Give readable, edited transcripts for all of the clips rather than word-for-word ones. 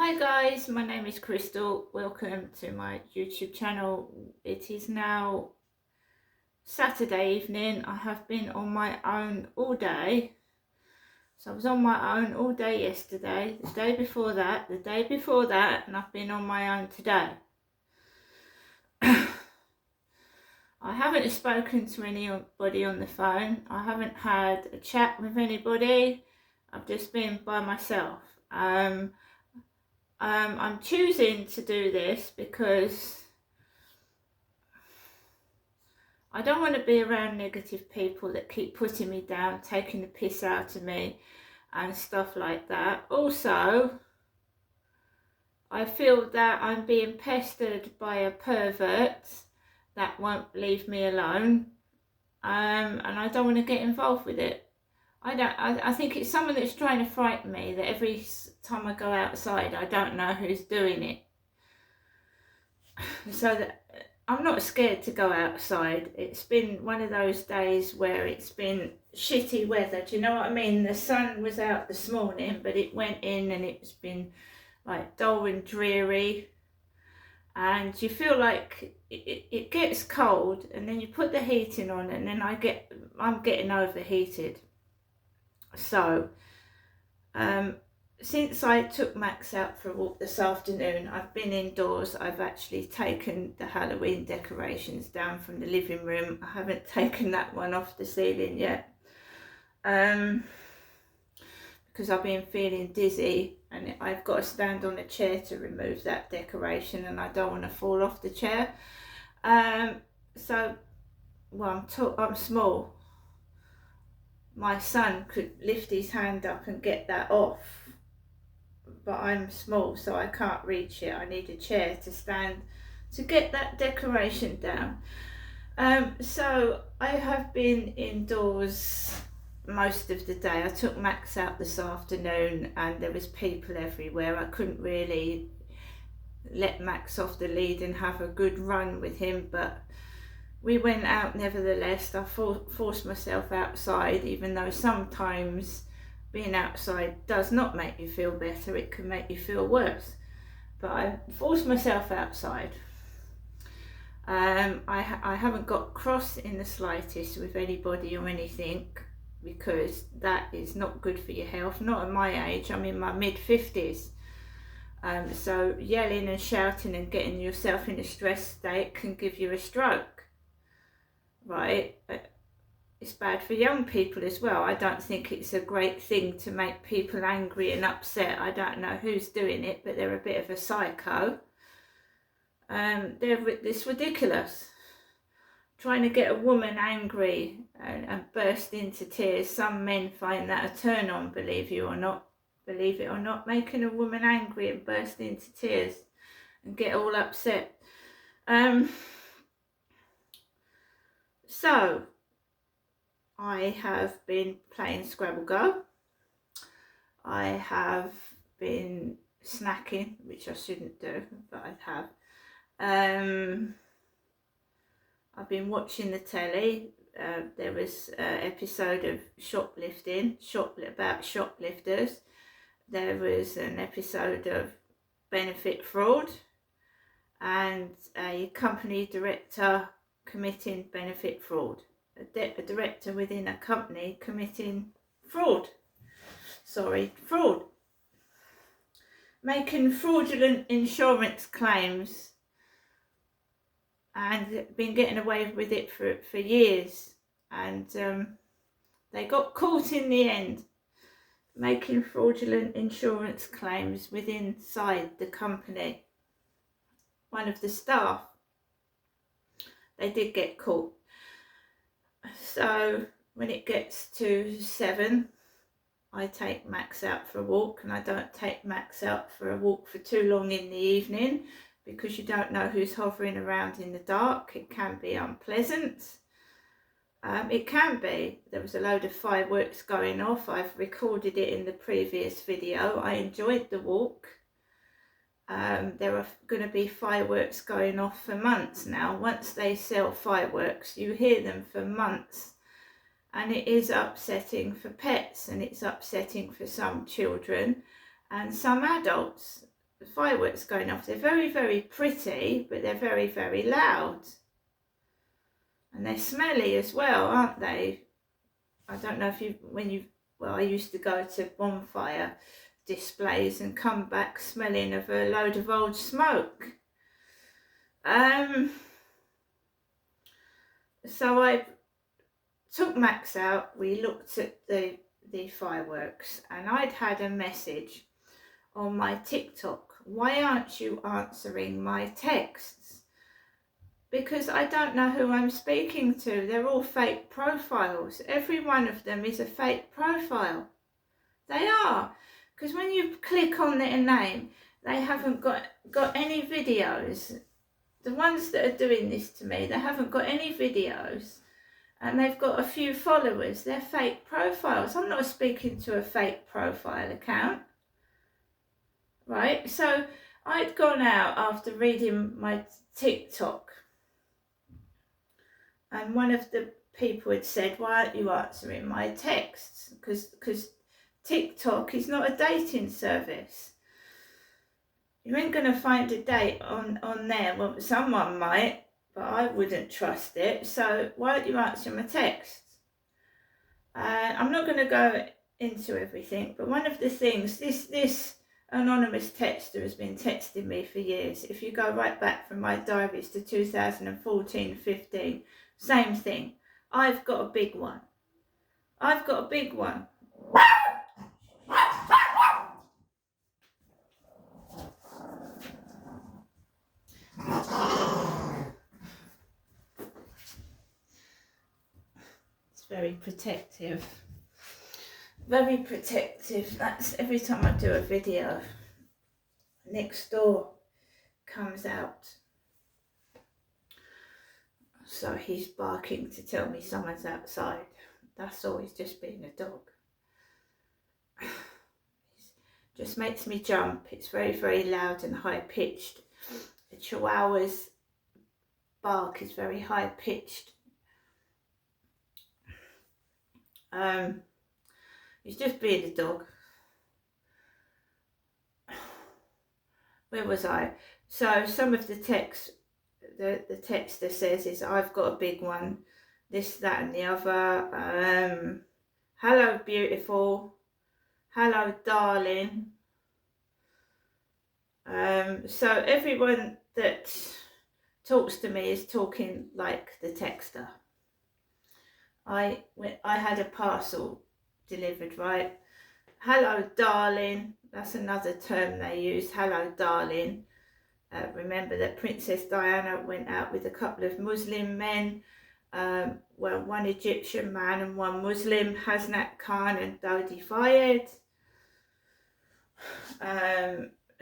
Hi guys, my name is Crystal. Welcome to my YouTube channel. It is now Saturday evening. I have been on my own all day. So I was on my own all day yesterday, the day before that, and I've been on my own today. I haven't spoken to anybody on the phone. I haven't had a chat with anybody. I've just been by myself. I'm choosing to do this because I don't want to be around negative people that keep putting me down, taking the piss out of me and stuff like that. Also, I feel that I'm being pestered by a pervert that won't leave me alone, and I don't want to get involved with it. I think it's someone that's trying to frighten me, that every time I go outside I don't know who's doing it. So that I'm not scared to go outside. It's been one of those days where it's been shitty weather. Do you know what I mean? The sun was out this morning, but it went in and it's been like dull and dreary. And you feel like it gets cold, and then you put the heating on, and then I'm getting overheated. So, since I took Max out for a walk this afternoon, I've been indoors. I've actually taken the Halloween decorations down from the living room. I haven't taken that one off the ceiling yet, because I've been feeling dizzy and I've got to stand on a chair to remove that decoration, and I don't want to fall off the chair. I'm small. My son could lift his hand up and get that off, but I'm small, so I can't reach it. I need a chair to stand to get that decoration down. So I have been indoors most of the day. I took Max out this afternoon and there was people everywhere. I couldn't really let Max off the lead and have a good run with him, but we went out nevertheless. I forced myself outside, even though sometimes being outside does not make you feel better, it can make you feel worse. But I forced myself outside. I haven't got cross in the slightest with anybody or anything, because that is not good for your health. Not at my age, I'm in my mid-50s. So yelling and shouting and getting yourself in a stress state can give you a stroke. Right, it's bad for young people as well. I don't think it's a great thing to make people angry and upset. I don't know who's doing it, but they're a bit of a psycho. It's ridiculous. Trying to get a woman angry and burst into tears. Some men find that a turn on, believe it or not, making a woman angry and burst into tears and get all upset. So, I have been playing Scrabble Go. I have been snacking, which I shouldn't do, but I have. I've been watching the telly. There was an episode of about shoplifters. There was an episode of benefit fraud, and a company director committing benefit fraud. A director within a company committing fraud. Making fraudulent insurance claims, and been getting away with it for years. And they got caught in the end, making fraudulent insurance claims inside the company. One of the staff, they did get caught. So when it gets to 7, I take Max out for a walk, and I don't take Max out for a walk for too long in the evening, because you don't know who's hovering around in the dark. It can be unpleasant. It can be. There was a load of fireworks going off. I've recorded it in the previous video. I enjoyed the walk. There are going to be fireworks going off for months now. Once they sell fireworks, you hear them for months, and it is upsetting for pets, and it's upsetting for some children and some adults. fireworks going off. They're very, very pretty, but they're very, very loud. And they're smelly as well, aren't they? I don't know if I used to go to bonfire displays and come back smelling of a load of old smoke. So I took Max out, we looked at the fireworks, and I'd had a message on my TikTok. Why aren't you answering my texts? Because I don't know who I'm speaking to. They're all fake profiles. Every one of them is a fake profile. They are. Because when you click on their name, they haven't got any videos. The ones that are doing this to me, they haven't got any videos. And they've got a few followers. They're fake profiles. I'm not speaking to a fake profile account. Right? So I'd gone out after reading my TikTok. And one of the people had said, why aren't you answering my texts? Because TikTok is not a dating service. You ain't going to find a date on there. Well, someone might, but I wouldn't trust it. So why don't you answer my texts? I'm not going to go into everything, but one of the things, this anonymous texter has been texting me for years. If you go right back from my diaries to 2014-15, same thing. I've got a big one. I've got a big one. It's very protective. Very protective. That's every time I do a video. Next door comes out. So he's barking to tell me someone's outside. That's always just being a dog. It just makes me jump. It's very, very loud and high pitched. The Chihuahua's bark is very high pitched. He's just being a dog. Where was I? So some of the text, the texter says is, I've got a big one, this, that and the other. Hello beautiful, hello darling. So everyone that talks to me is talking like the texter. I had a parcel delivered, right? Hello darling, that's another term they use, hello darling. Remember that Princess Diana went out with a couple of Muslim men, well, one Egyptian man and one Muslim, Hasnat Khan and Dodi Fayed.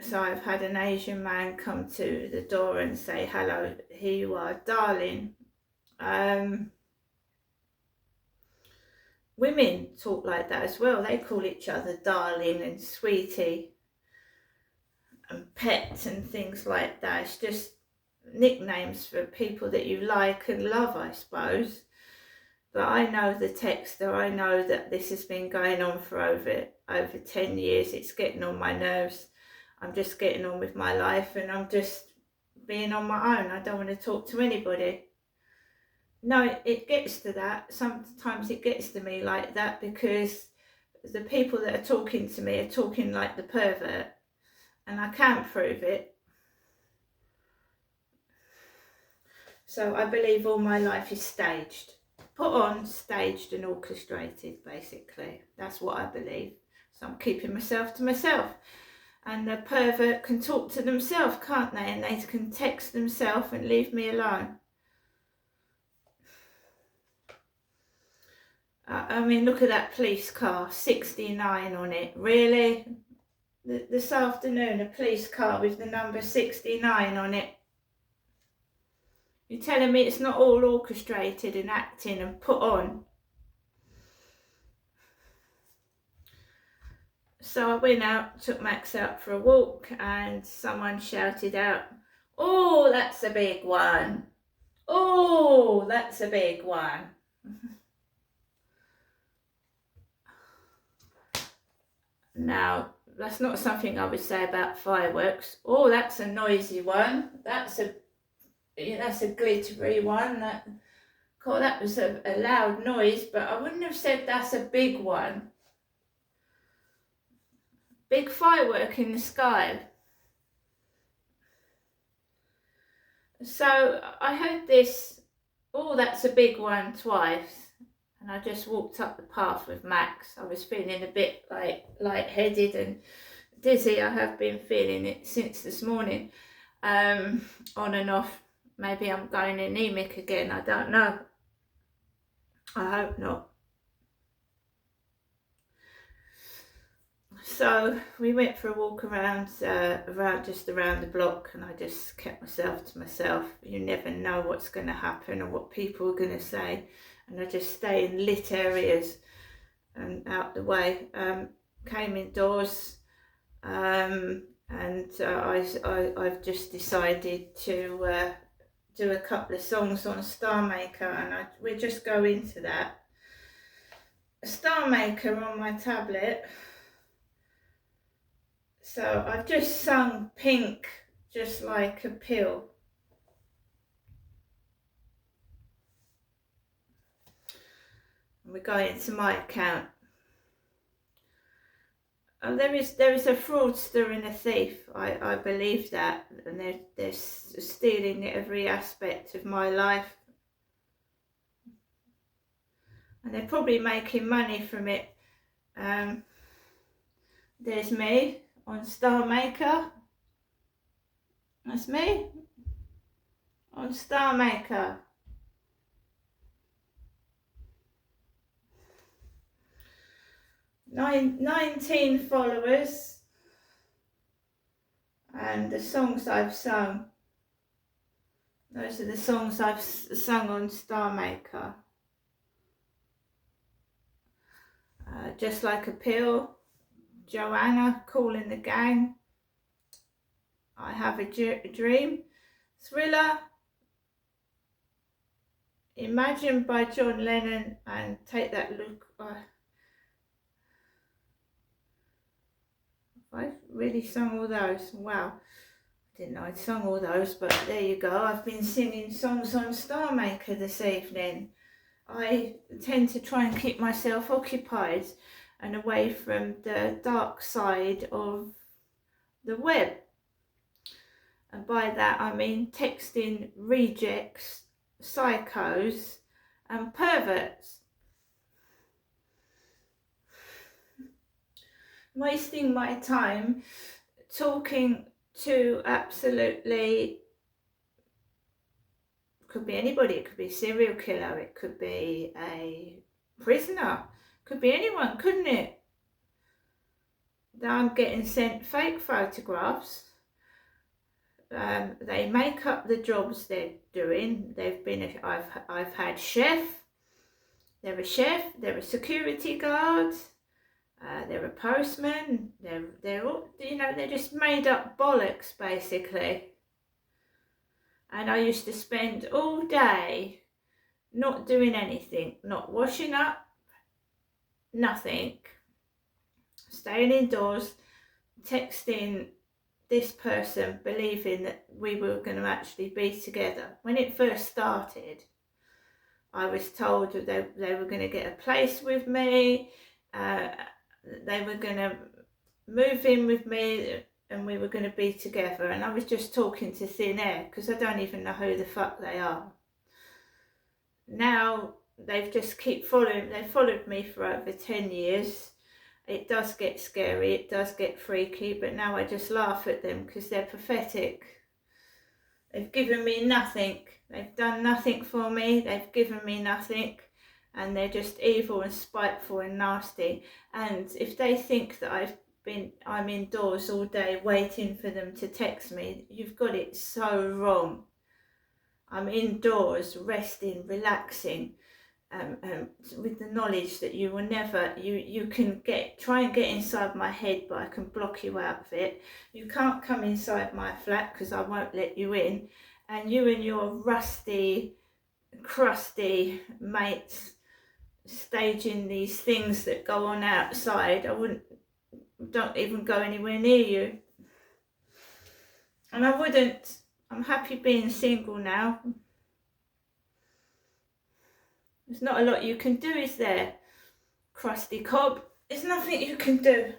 So I've had an Asian man come to the door and say, hello, here you are, darling. Women talk like that as well. They call each other darling and sweetie and pet and things like that. It's just nicknames for people that you like and love, I suppose. But I know the texter. I know that this has been going on for over 10 years. It's getting on my nerves. I'm just getting on with my life and I'm just being on my own. I don't want to talk to anybody. No, it gets to that. Sometimes it gets to me like that because the people that are talking to me are talking like the pervert, and I can't prove it. So I believe all my life is staged. Put on, staged and orchestrated, basically. That's what I believe. So I'm keeping myself to myself. And the pervert can talk to themselves, can't they? And they can text themselves and leave me alone. I mean, look at that police car, 69 on it. Really? This afternoon, a police car with the number 69 on it. You're telling me it's not all orchestrated and acting and put on? So I went out, took Max out for a walk, and someone shouted out, oh, that's a big one. Oh, that's a big one. Now, that's not something I would say about fireworks. Oh, that's a noisy one. That's a glittery one. That was a loud noise, but I wouldn't have said that's a big one. Big firework in the sky. So I heard this, oh, that's a big one, twice. And I just walked up the path with Max. I was feeling a bit like lightheaded and dizzy. I have been feeling it since this morning, on and off. Maybe I'm going anemic again, I don't know. I hope not. So we went for a walk around the block, and I just kept myself to myself. You never know what's going to happen or what people are going to say, and I just stay in lit areas and out the way. Came indoors, and I've just decided to do a couple of songs on Star Maker, and we'll just go into that. Star Maker on my tablet. So I've just sung Pink, Just Like a Pill. And we're going to my account. There is a fraudster and a thief. I believe that, and they're stealing every aspect of my life, and they're probably making money from it. There's me on Star Maker. That's me on Star Maker. 19 followers, and the songs I've sung, those are the songs I've sung on Star Maker. Just Like a Pill, Joanna, Calling the Gang, I Have a Dream, Thriller, Imagine by John Lennon, and Take That Look. I've really sung all those. Wow, I didn't know I'd sung all those, but there you go. I've been singing songs on Star Maker this evening. I tend to try and keep myself occupied and away from the dark side of the web. And by that I mean texting rejects, psychos and perverts. Wasting my time talking to absolutely, could be anybody, it could be a serial killer, it could be a prisoner, could be anyone, couldn't it? I'm getting sent fake photographs. They make up the jobs they're doing. I've had they're a security guard, they're a postman, they're all, they're just made up bollocks basically. And I used to spend all day not doing anything, not washing up, nothing, staying indoors, texting this person, believing that we were going to actually be together. When it first started, I was told that they were going to get a place with me, they were going to move in with me, and we were going to be together. And I was just talking to thin air, because I don't even know who the fuck they are. Now they've just they've followed me for over 10 years. It does get scary, it does get freaky, but now I just laugh at them because they're pathetic. They've given me nothing. They've done nothing for me. They've given me nothing. And they're just evil and spiteful and nasty. And if they think that I'm indoors all day waiting for them to text me, you've got it so wrong. I'm indoors, resting, relaxing, with the knowledge that you will never, you can try and get inside my head, but I can block you out of it. You can't come inside my flat because I won't let you in. And you and your rusty, crusty mates staging these things that go on outside, I wouldn't don't even go anywhere near you. And I wouldn't. I'm happy being single now. There's not a lot you can do, is there? Crusty Cob. There's nothing you can do.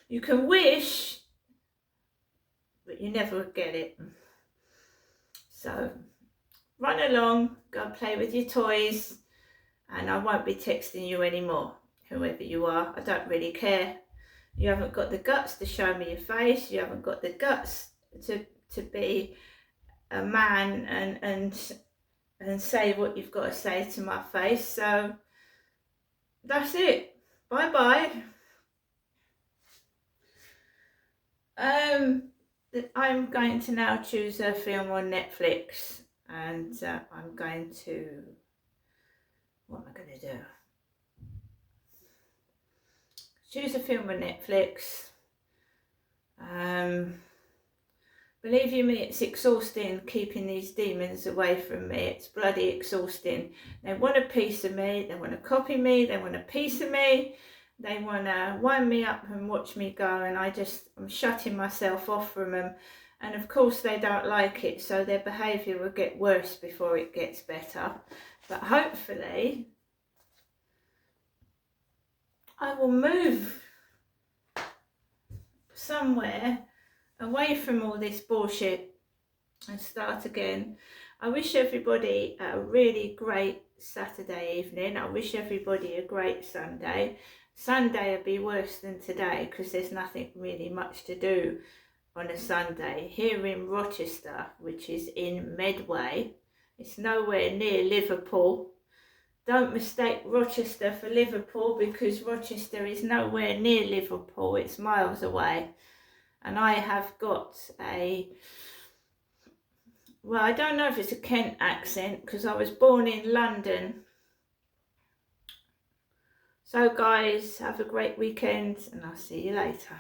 You can wish, but you never get it. So run along, go play with your toys, and I won't be texting you anymore, whoever you are. I don't really care. You haven't got the guts to show me your face. You haven't got the guts to be a man and say what you've got to say to my face. So that's it. Bye bye. I'm going to now choose a film on Netflix, and I'm going to, what am I going to do? Choose a film on Netflix. Believe you me, it's exhausting keeping these demons away from me. It's bloody exhausting. They want a piece of me, they want to copy me, they want a piece of me, they want to wind me up and watch me go, and I'm shutting myself off from them. And of course they don't like it, so their behaviour will get worse before it gets better. But hopefully I will move somewhere away from all this bullshit and start again. I wish everybody a really great Saturday evening. I wish everybody a great Sunday. Sunday will be worse than today because there's nothing really much to do on a Sunday. Here in Rochester, which is in Medway, it's nowhere near Liverpool. Don't mistake Rochester for Liverpool, because Rochester is nowhere near Liverpool. It's miles away. And I have got well, I don't know if it's a Kent accent because I was born in London. So guys, have a great weekend and I'll see you later.